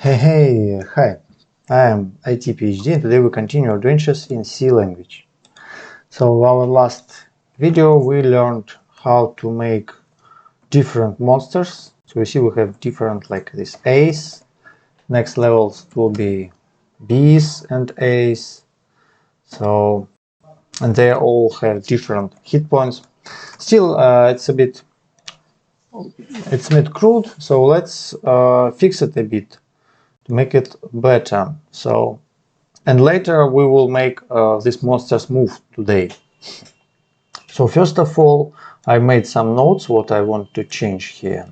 Hi, I am IT PhD and today we continue our adventures in C language. So our last video we learned how to make different monsters. So you see we have different like this A's, next levels will be B's and A's. So, and they all have different hit points. Still it's a bit crude, so let's fix it a bit to make it better. So, and later we will make these monsters move today. So first of all, I made some notes what I want to change here.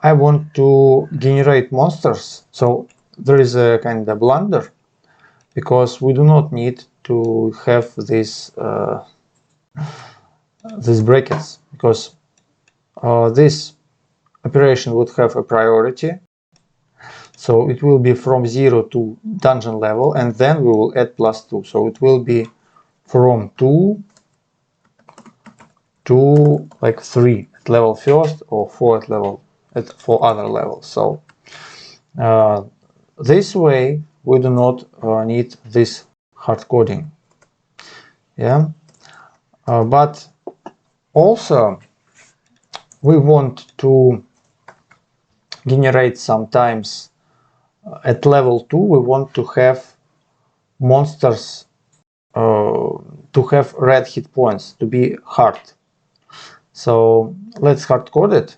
I want to generate monsters. So there is a kind of blunder because we do not need to have these brackets, because this operation would have a priority. So it will be from 0 to dungeon level, and then we will add +2. So it will be from 2 to like 3 at level first, or 4 at level for other levels. So this way we do not need this hard coding. Yeah, but also we want to generate sometimes at level 2 we want to have monsters to have red hit points, to be hard. So let's hard code it.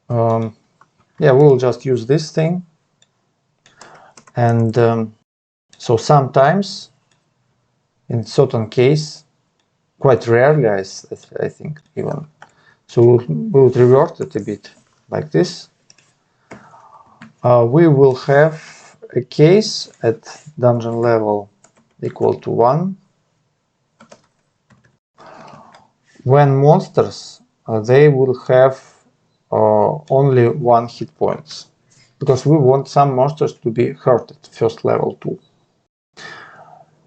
Yeah, we will just use this thing. And so sometimes, in certain case, quite rarely, I think even, so we will revert it a bit like this. We will have a case at dungeon level equal to 1 when monsters they will have only 1 hit points, because we want some monsters to be hurt at first level too.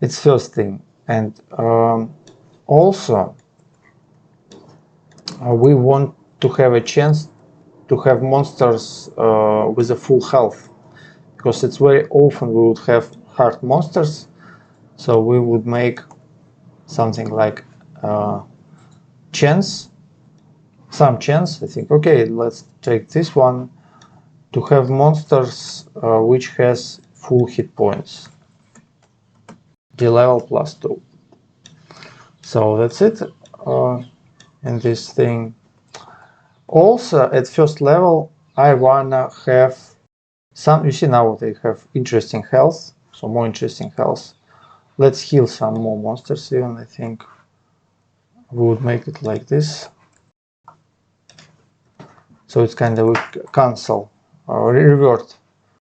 It's first thing. And also we want to have a chance to have monsters with a full health, because it's very often we would have hard monsters. So we would make something like some chance. I think, okay, let's take this one to have monsters which has full hit points, D level +2. So that's it in this thing. Also at first level I wanna have some, you see now they have interesting health, so more interesting health. Let's heal some more monsters even. I think we would make it like this. So it's kind of cancel or revert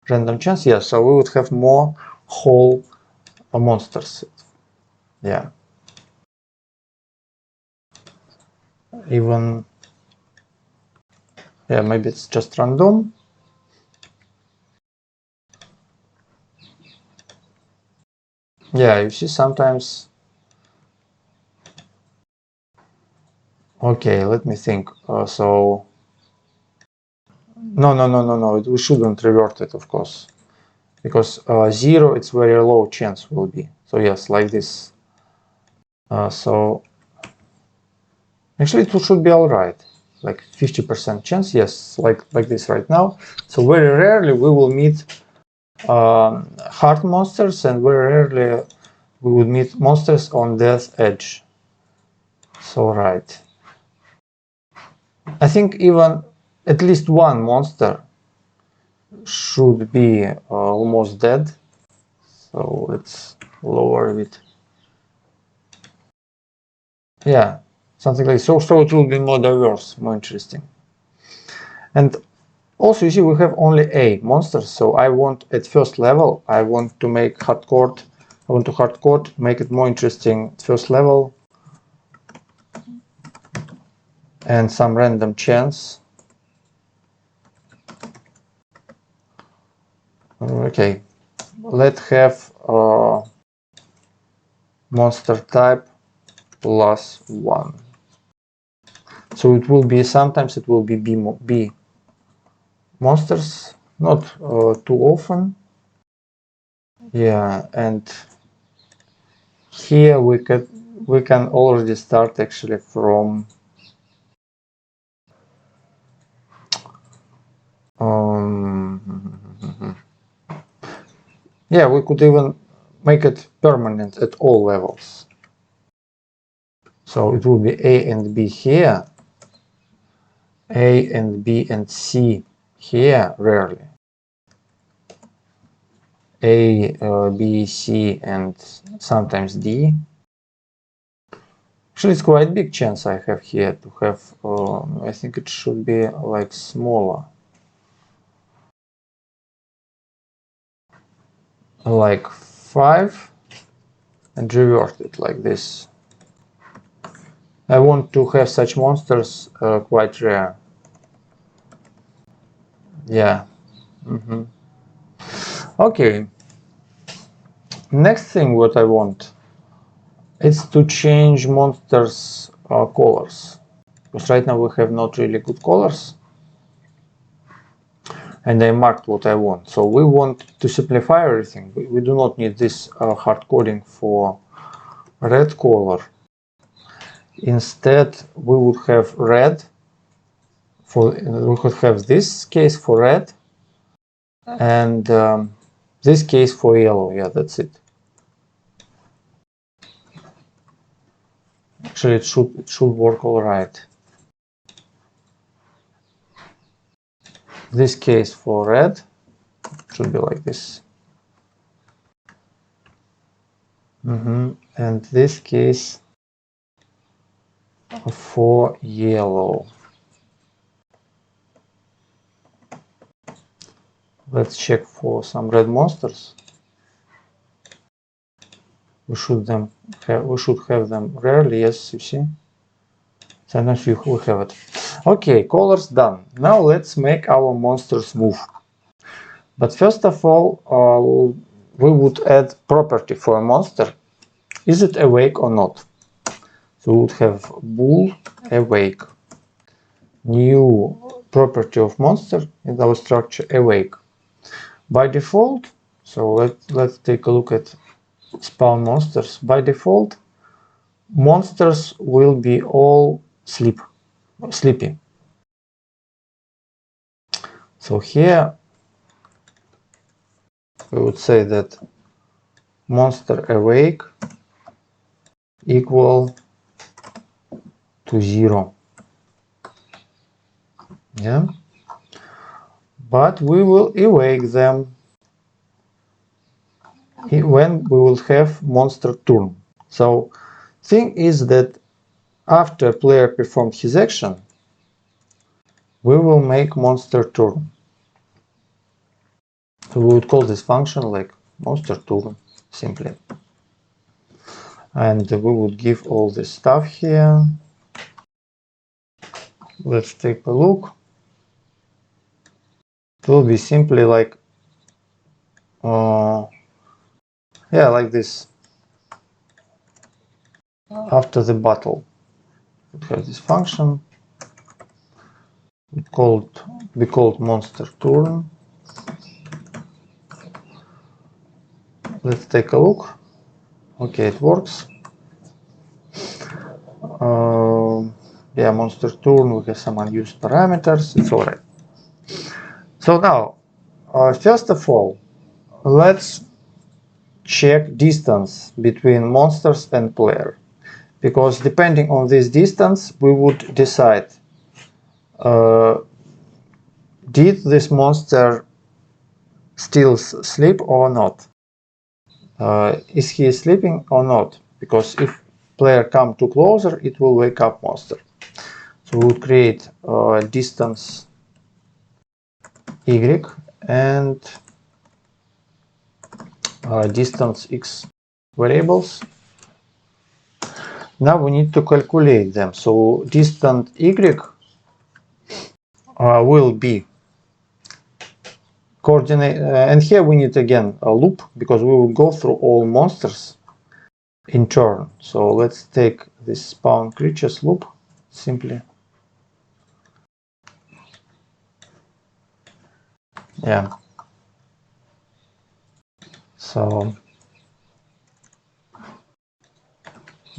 random chance. Yeah, so we would have more whole monsters. Yeah. Even, yeah, maybe it's just random. Yeah, you see sometimes. Okay, let me think. So no, we shouldn't revert it, of course, because 0 it's very low chance will be. So yes, like this. So actually it should be all right, like 50% chance. Yes, like this right now. So very rarely we will meet hard monsters, and very rarely we would meet monsters on death edge. So right, I think even at least one monster should be almost dead. So let's lower a bit. Yeah, something like so. So it will be more diverse, more interesting. And also, you see, we have only A monsters. So I want at first level, I want to make hardcore. I want to hardcore, make it more interesting at first level, and some random chance. Okay, let's have monster type +1. So it will be, sometimes it will be B monsters, not too often. Yeah, and here we can already start actually from yeah, we could even make it permanent at all levels. So it will be A and B here, A and B and C here rarely, A, B, C, and sometimes D. Actually, it's quite a big chance I have here to have, I think it should be like smaller. Like 5 and revert it like this. I want to have such monsters quite rare. Yeah. Okay. Next thing what I want is to change monsters colors. Because right now we have not really good colors. And I marked what I want. So we want to simplify everything. We do not need this hard coding for red color. Instead, we would have red. We could have this case for red, and this case for yellow. Yeah, that's it. Actually, it should work all right. This case for red should be like this. And this case for yellow. Let's check for some red monsters. We should have them rarely. Yes, you see. Sometimes we have it. Okay, colors done. Now let's make our monsters move. But first of all, we would add property for a monster. Is it awake or not? So we would have bool awake. New property of monster in our structure awake. By default, so let's take a look at spawn monsters. By default, monsters will be all sleepy. So here we would say that monster awake equal to 0. Yeah, but we will awake them when we will have monster turn. So thing is that after player performed his action, we will make monster turn. So we would call this function like monster turn simply. And we would give all this stuff here. Let's take a look. It will be simply like yeah, like this. After the battle, we have this function. We called monster turn. Let's take a look. Okay, it works. Yeah, monster turn. We have some unused parameters. It's alright. So now, first of all, let's check distance between monsters and player, because depending on this distance, we would decide did this monster still sleep or not? Is he sleeping or not? Because if player come too closer, it will wake up monster. So we would create distance y and distance x variables. Now we need to calculate them. So distance y will be coordinate, and here we need again a loop, because we will go through all monsters in turn. So let's take this spawn creatures loop simply. Yeah. So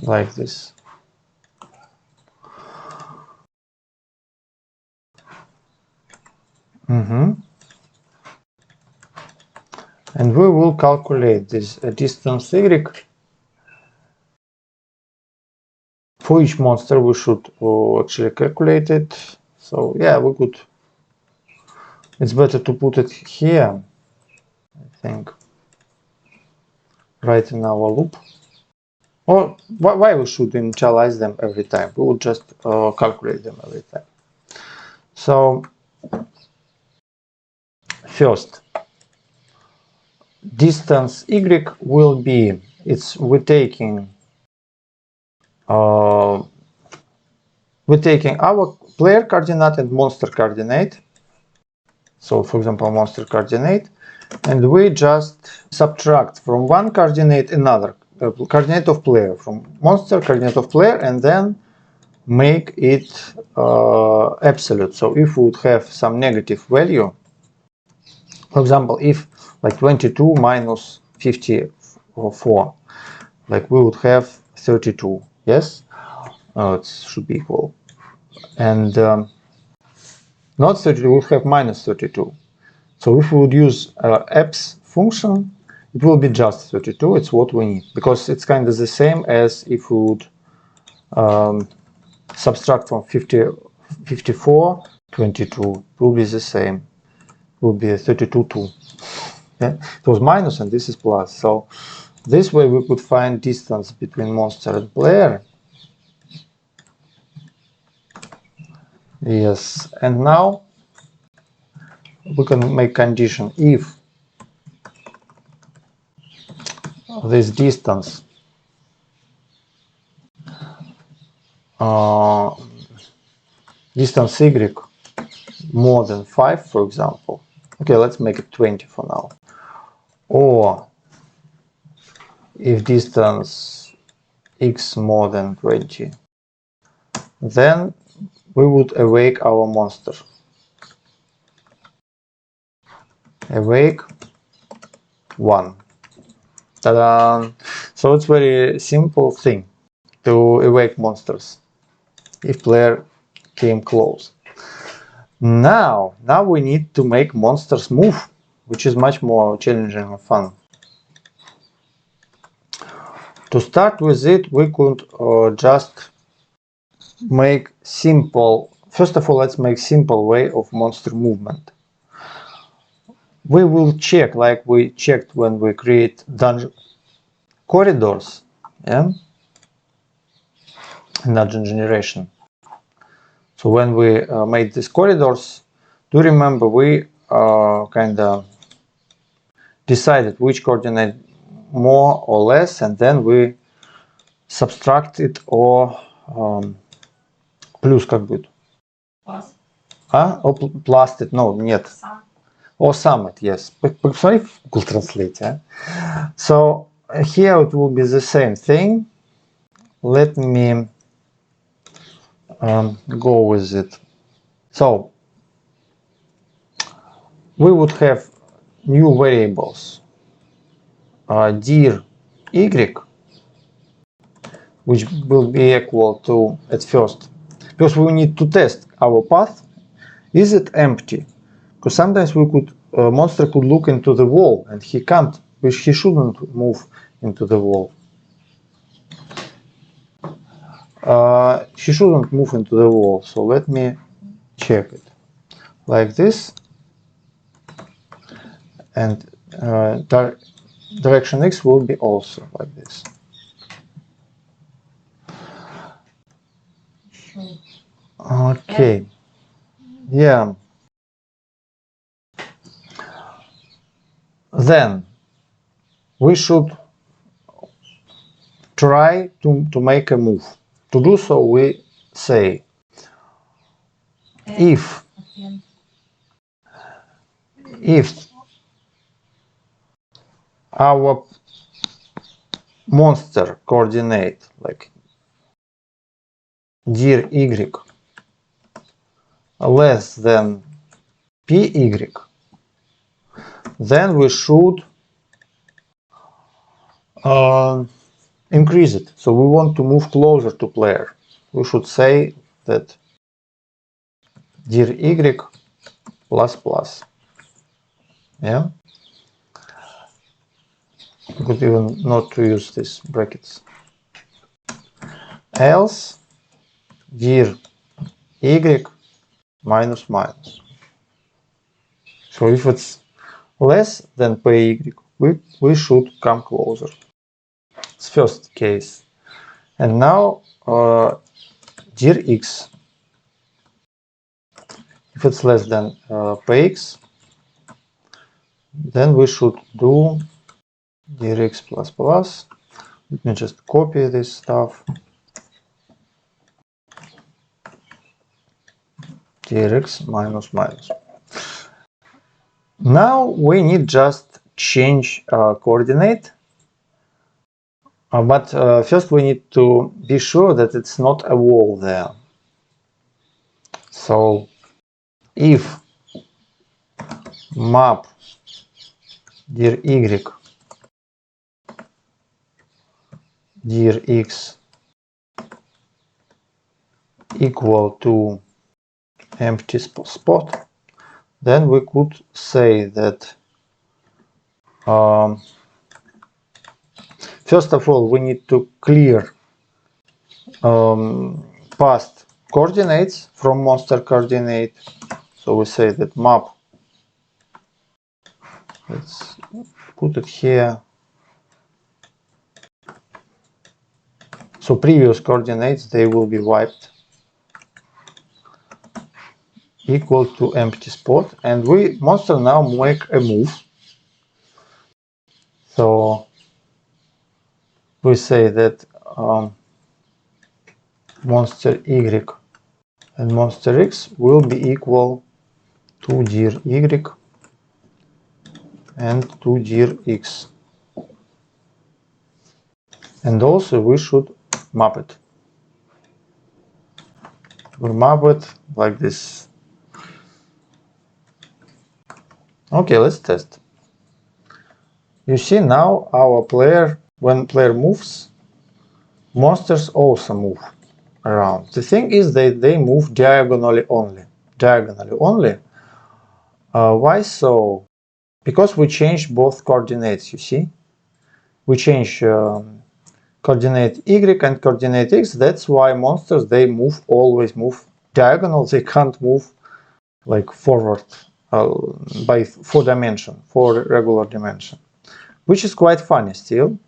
like this. And we will calculate this distance y. For each monster we should actually calculate it. So yeah, we could. It's better to put it here, I think, right in our loop. Or why we should initialize them every time? We will just calculate them every time. So first, distance y will be, we're taking our player coordinate and monster coordinate. So for example, monster coordinate, and we just subtract from one coordinate another coordinate of player, from monster coordinate of player, and then make it absolute. So if we would have some negative value, for example, if like 22 minus 54, like we would have 32. Yes, it should be equal, and not 32, we would have minus 32. So if we would use abs function, it will be just 32. It's what we need, because it's kind of the same as if we would subtract from 54 22. It will be the same. It will be 32 2. Yeah? It was minus and this is plus. So this way we could find distance between monster and player. Yes, and now we can make condition if this distance distance y more than 5, for example. Okay, let's make it 20 for now. Or if distance x more than 20, then we would awake our monster. Awake 1. Ta-da! So it's very simple thing to awake monsters if player came close. Now we need to make monsters move, which is much more challenging and fun. To start with it, we could just make simple. First of all, let's make simple way of monster movement. We will check, like we checked when we create dungeon corridors, yeah, in dungeon generation. So when we made these corridors, do you remember we kind of decided which coordinate more or less, and then we subtract it or плюс как будет? Plus. Or plus it? No, нет. Sum. Or sum it, yes. Посмотри в Google Translate. So here it will be the same thing. Let me go with it. So we would have new variables dir y, which will be equal to, at first, because we need to test our path, is it empty? Because sometimes we could monster could look into the wall and he can't, which he shouldn't move into the wall. He shouldn't move into the wall, so let me check it like this, and direction x will be also like this. Okay, yeah. Then we should try to make a move. To do so, we say if our monster coordinate, like dir y less than py, then we should increase it. So we want to move closer to player. We should say that dir y plus plus. Yeah. You could even not to use these brackets. Else dir y minus minus. So if it's less than py, we should come closer. It's first case. And now dir x. If it's less than px, then we should do dir x plus plus. Let me just copy this stuff. Dir x minus minus. Now we need just change coordinate. But first we need to be sure that it's not a wall there. So if map dir y dir x equal to empty spot, then we could say that first of all we need to clear past coordinates from monster coordinate. So we say that map, let's put it here. So previous coordinates, they will be wiped, equal to empty spot, and we monster now make a move. So we say that monster y and monster x will be equal to dir y and to dir x. And also we should map it. We map it like this. Okay, let's test. You see now our player, when player moves, monsters also move around. The thing is that they move diagonally only. Diagonally only. Why so? Because we changed both coordinates, you see. We change coordinate y and coordinate x. That's why monsters, they always move diagonal. They can't move like forward by 4 dimension, 4 regular dimension, which is quite funny still.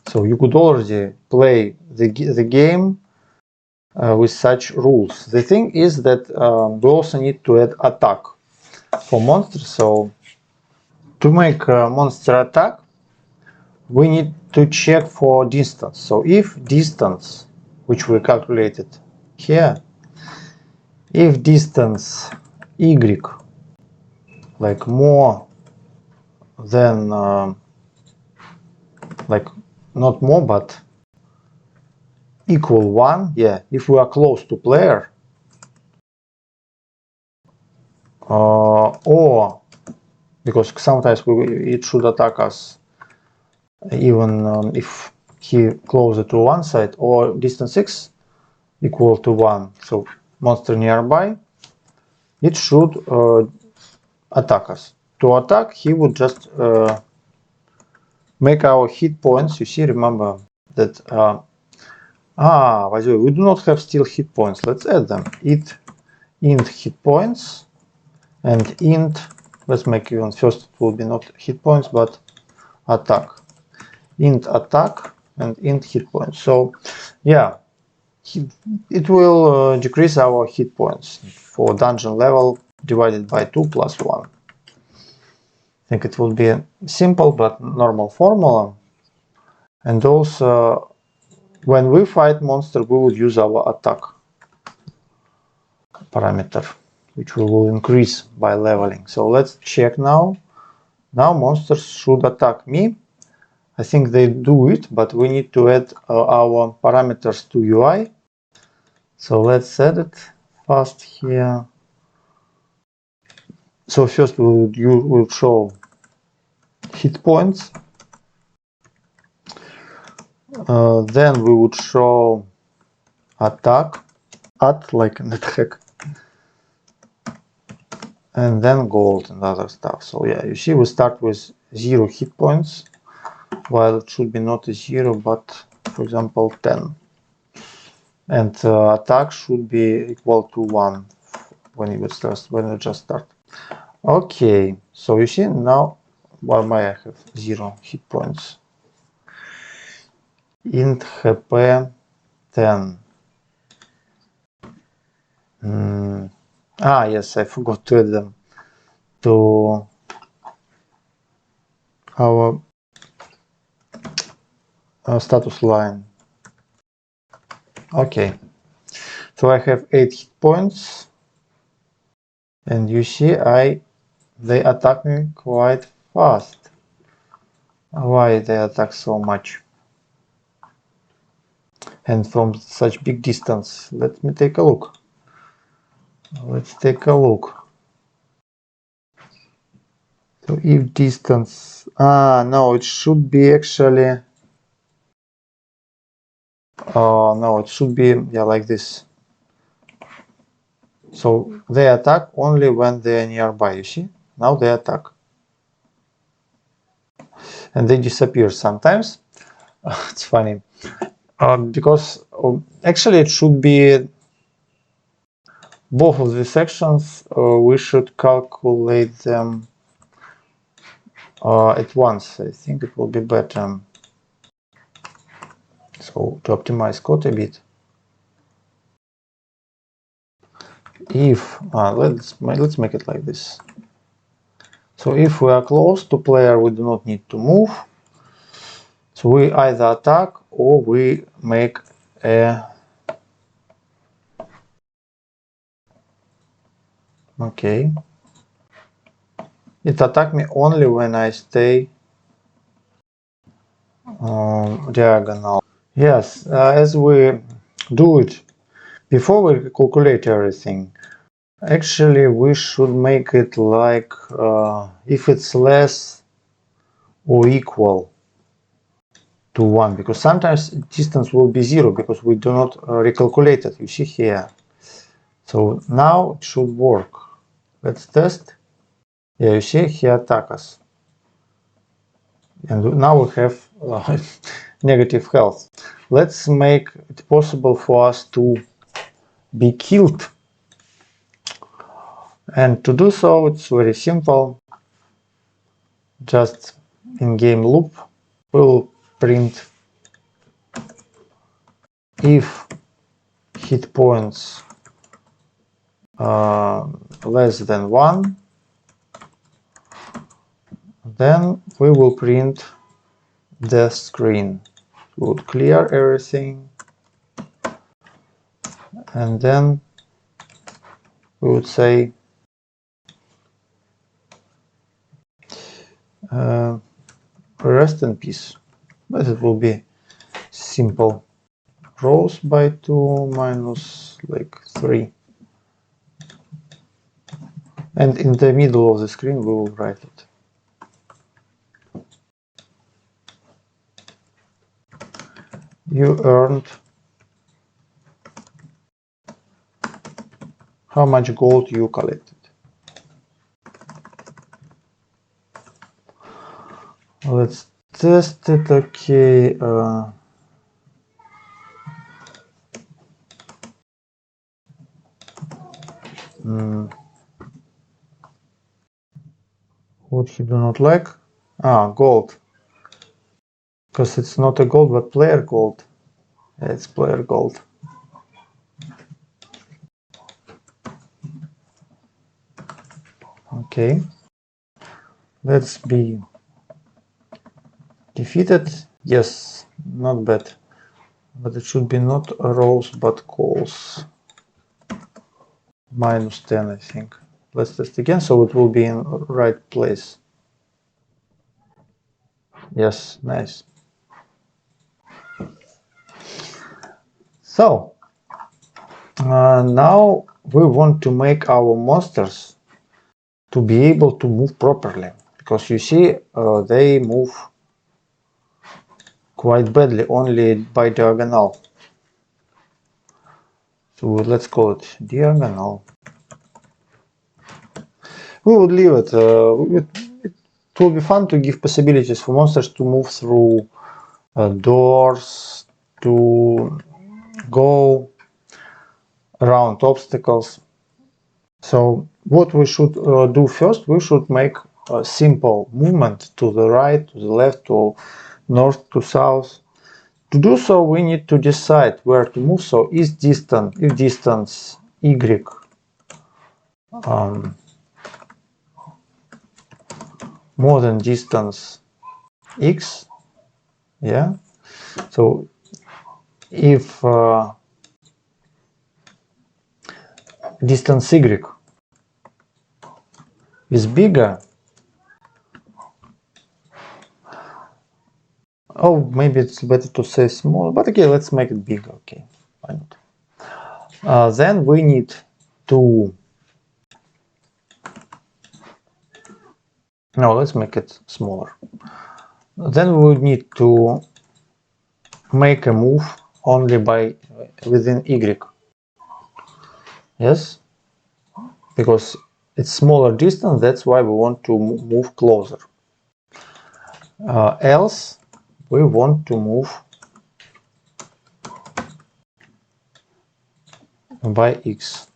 So you could already play the game with such rules. The thing is that we also need to add attack for monsters. So to make a monster attack, we need to check for distance. So if distance, which we calculated here, if distance y like more than like not more but equal 1, yeah, if we are close to player, or because sometimes it should attack us even if he closer to one side, or distance x equal to 1, so monster nearby, it should attack us. To attack, he would just make our hit points. You see, remember that by the way, we do not have still hit points. Let's add them. Int hit points and int, let's make even first, it will be not hit points but attack. Int attack and int hit points. So yeah, it will decrease our hit points for dungeon level divided by 2 plus 1. I think it will be a simple but normal formula. And also when we fight monster, we would use our attack parameter, which we will increase by leveling. So let's check now. Now monsters should attack me. I think they do it, but we need to add our parameters to UI. So let's add it fast here. So first we'll show hit points. Then we would show attack, like an attack, and then gold and other stuff. So yeah, you see we start with 0 hit points, while it should be not a 0 but for example 10. And attack should be equal to 1 when you just start. Okay, so you see now why I have 0 hit points. Int HP 10. Yes, I forgot to add them to our status line. Okay, so I have 8 hit points, and you see they attack me quite fast. Why they attack so much? And from such big distance? Let me take a look. Let's take a look. So if distance, no, it should be actually, no, it should be, yeah, like this. So they attack only when they are nearby, you see? Now they attack. And they disappear sometimes. It's funny. Because actually it should be both of these sections, we should calculate them at once. I think it will be better. So to optimize code a bit, if let's make it like this. So if we are close to player, we do not need to move. So we either attack or we make a okay. It attack me only when I stay diagonal. Yes, as we do it before we calculate everything. Actually, we should make it like if it's less or equal to 1, because sometimes distance will be 0 because we do not recalculate it. You see here. So now it should work. Let's test. Yeah, you see he attack us. And now we have negative health. Let's make it possible for us to be killed. And to do so, it's very simple. Just in game loop, we'll print if hit points less than 1, then we will print the screen. We would clear everything, and then we would say rest in peace. But it will be simple. Rows by 2 minus like 3. And in the middle of the screen we will write it. You earned how much gold you collected. Let's test it. Okay. What he do not like? Gold. Because it's not a gold, but player gold. Yeah, it's player gold. Okay. Let's be defeated. Yes, not bad. But it should be not rows, but calls. Minus 10, I think. Let's test again, so it will be in right place. Yes, nice. So now we want to make our monsters to be able to move properly, because you see they move quite badly, only by diagonal. So let's call it diagonal. We would leave it. It will be fun to give possibilities for monsters to move through doors, to go around obstacles. So what we should do first, we should make a simple movement to the right, to the left, to north, to south. To do so, we need to decide where to move. So if distance y more than distance x, yeah. So if distance y is bigger, oh, maybe it's better to say small, but okay, let's make it bigger. Okay, why not? Then we need to, no, let's make it smaller. Then we would need to make a move only by within y. Yes, because it's smaller distance, that's why we want to move closer. Else we want to move by x.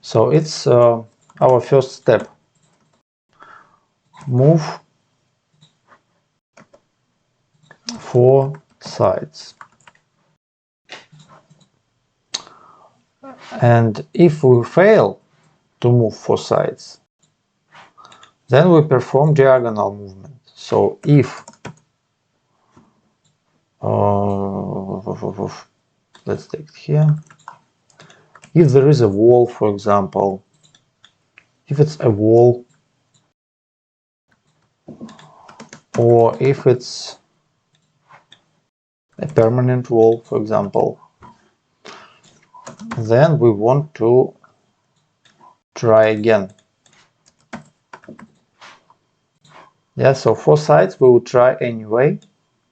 So it's our first step. Move 4 sides. And if we fail to move 4 sides, then we perform diagonal movement. So if let's take it here. If there is a wall, for example, if it's a wall, or if it's a permanent wall, for example, then we want to try again. Yeah, so 4 sides we will try anyway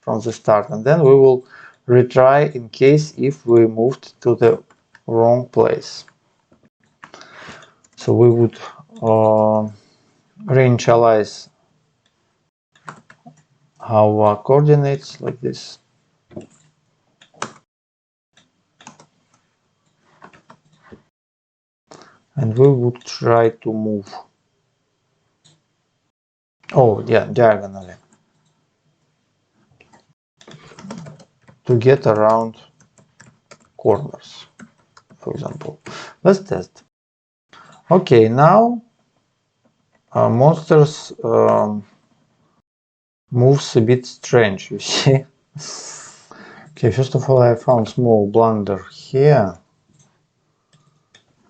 from the start, and then we will retry in case if we moved to the wrong place. So we would reinitialize our coordinates like this. And we would try to move, oh yeah, diagonally, to get around corners, for example. Let's test. Okay, now monsters moves a bit strange, you see. Okay, first of all, I found small blunder here.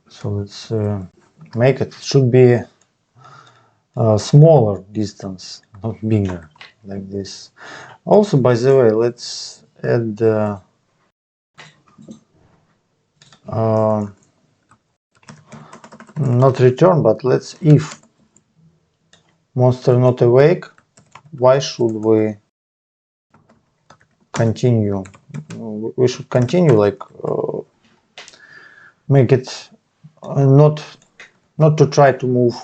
So let's make it. It should be a smaller distance, not bigger, like this. Also, by the way, let's add not return, but let's if monster not awake, why should we continue? We should continue, like make it not to try to move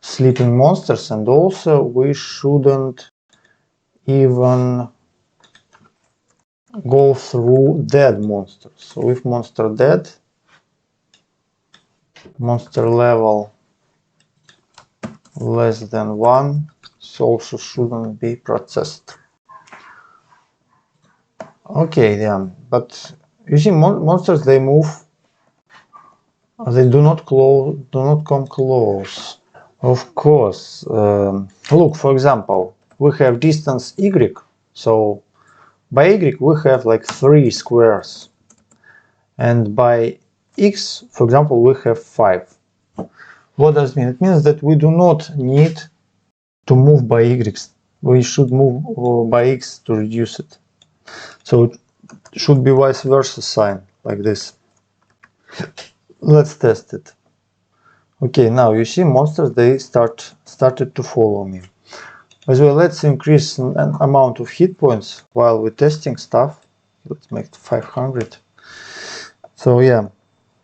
sleeping monsters, and also we shouldn't even go through dead monsters. So if monster dead, monster level less than 1, so also shouldn't be processed. Okay, yeah, but you see, monsters, they move, they do not come close. Of course, look, for example, we have distance y, so by y we have like 3 squares, and by x, for example, we have 5. What does it mean? It means that we do not need to move by y, we should move by x to reduce it. So it should be vice versa sign, like this. Let's test it. Okay, now you see monsters, they started to follow me. As well, let's increase an amount of hit points while we're testing stuff. Let's make it 500. So yeah,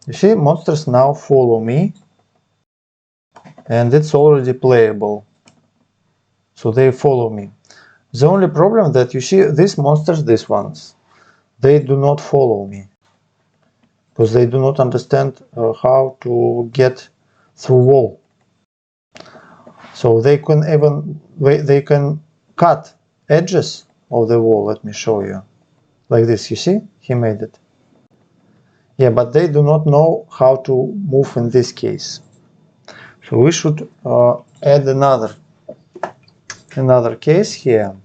you see monsters now follow me, and it's already playable. So they follow me. The only problem that you see these monsters, these ones, they do not follow me because they do not understand how to get through wall. So they can cut edges of the wall. Let me show you. Like this, you see? He made it. Yeah, but they do not know how to move in this case. So we should add another case here.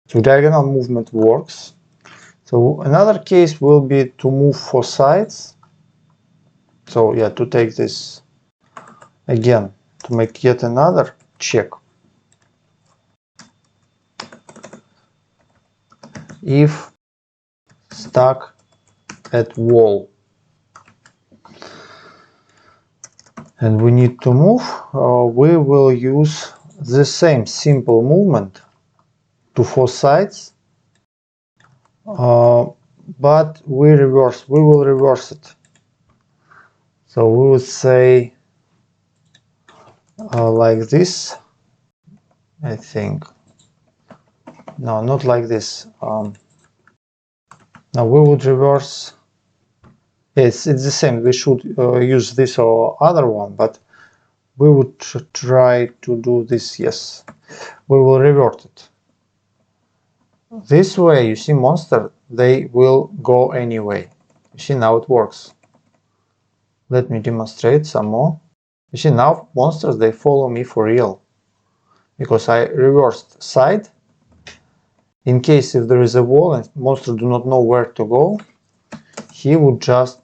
So diagonal movement works. So another case will be to move 4 sides. So yeah, to take this again, to make yet another check. If stuck at wall and we need to move, we will use the same simple movement to 4 sides, but we will reverse it. So we would say like this, I think. No, not like this. Now we would reverse. It's the same. We should use this or other one, but we would try to do this. Yes, we will revert it. This way, you see, monster, they will go anyway. You see, now it works. Let me demonstrate some more. You see, now monsters, they follow me for real. Because I reversed side. In case if there is a wall and monster do not know where to go, he would just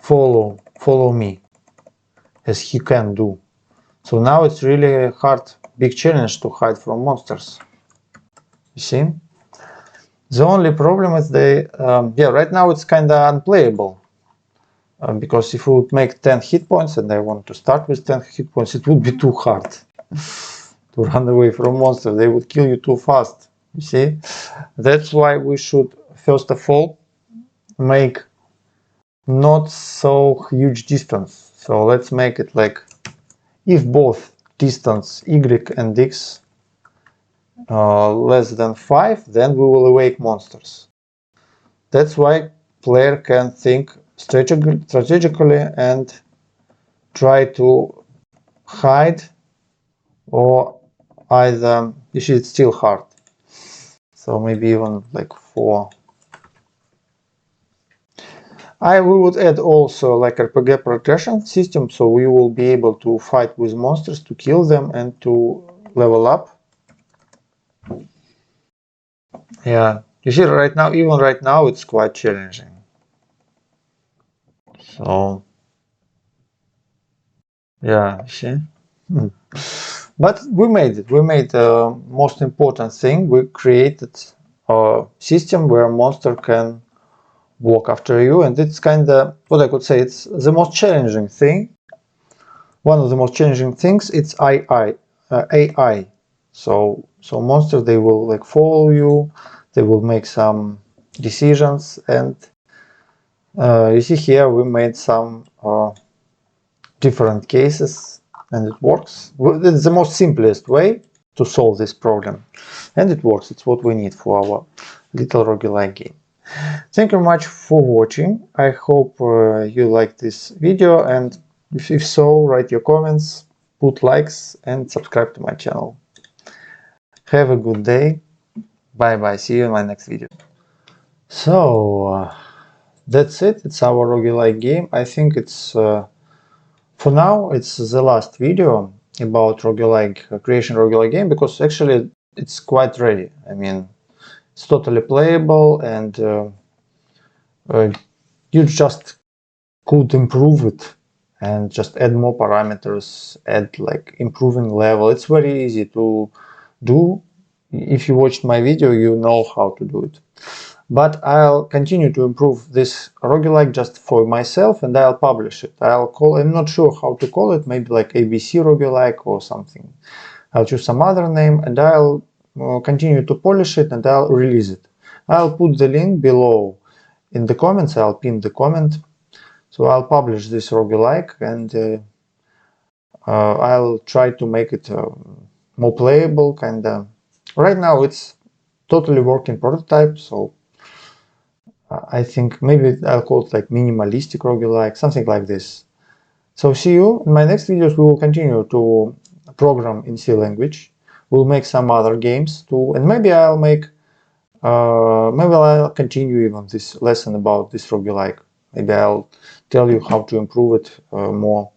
follow me, as he can do. So now it's really a big challenge to hide from monsters. You see? The only problem is right now it's kind of unplayable. Because if we would make 10 hit points and I want to start with 10 hit points, it would be too hard to run away from monsters. They would kill you too fast. You see? That's why we should, first of all, make not so huge distance. So let's make it like if both distance y and x less than 5, then we will awake monsters. That's why player can think strategically and try to hide, or either, you see, it's still hard. So maybe even like 4. We would add also like RPG progression system, so we will be able to fight with monsters, to kill them and to level up. Yeah, you see, even right now, it's quite challenging. So, yeah, see? But we made it. We made the most important thing. We created a system where a monster can walk after you, and it's kind of, what I could say, it's the most challenging thing. One of the most challenging things, it's AI. So monsters, they will like follow you, they will make some decisions, and you see here we made some different cases, and it works. It's the most simplest way to solve this problem, and it works. It's what we need for our little roguelike game. Thank you very much for watching. I hope you liked this video, and if so, write your comments, put likes, and subscribe to my channel. Have a good day. Bye bye. See you in my next video. So that's it. It's our roguelike game. I think it's for now it's the last video about roguelike creation roguelike game, because actually it's quite ready. I mean, it's totally playable, and you just could improve it and just add more parameters, add like improving level. It's very easy to do. If you watched my video, you know how to do it. but I'll continue to improve this roguelike just for myself, and I'll publish it. I'm not sure how to call it, maybe like ABC roguelike or something. I'll choose some other name, and I'll continue to polish it, and I'll release it. I'll put the link below in the comments. I'll pin the comment. So I'll publish this roguelike, and I'll try to make it more playable. Right now it's totally working prototype, so I think maybe I'll call it like minimalistic roguelike, something like this. So see you in my next videos. We will continue to program in C language. We'll make some other games too, and maybe I'll continue even this lesson about this roguelike. Maybe I'll tell you how to improve it more.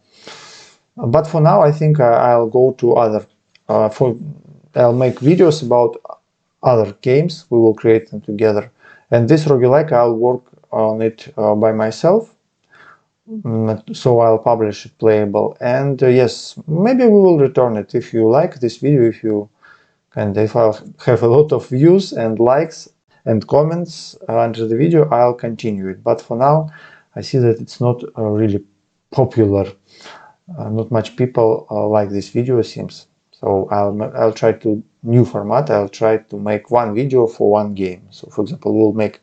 But for now, I think I'll go to other. I'll make videos about other games. We will create them together. And this roguelike, I'll work on it by myself. So I'll publish it playable. And yes, maybe we will return it if you like this video. If I have a lot of views and likes and comments under the video, I'll continue it. But for now, I see that it's not really popular. Not much people like this video, seems. So I'll try to new format. I'll try to make one video for one game. So for example, we'll make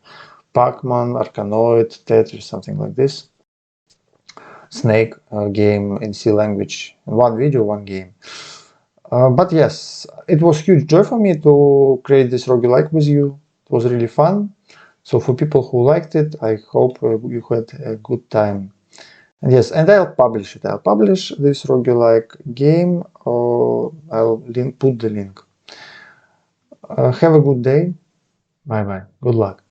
Pac-Man, Arkanoid, Tetris, something like this. Snake game in C language. One video, one game. But yes, it was huge joy for me to create this roguelike with you. It was really fun. So for people who liked it, I hope you had a good time. And yes, and I'll publish it. I'll publish this roguelike game. I'll put the link. Have a good day. Bye bye. Good luck.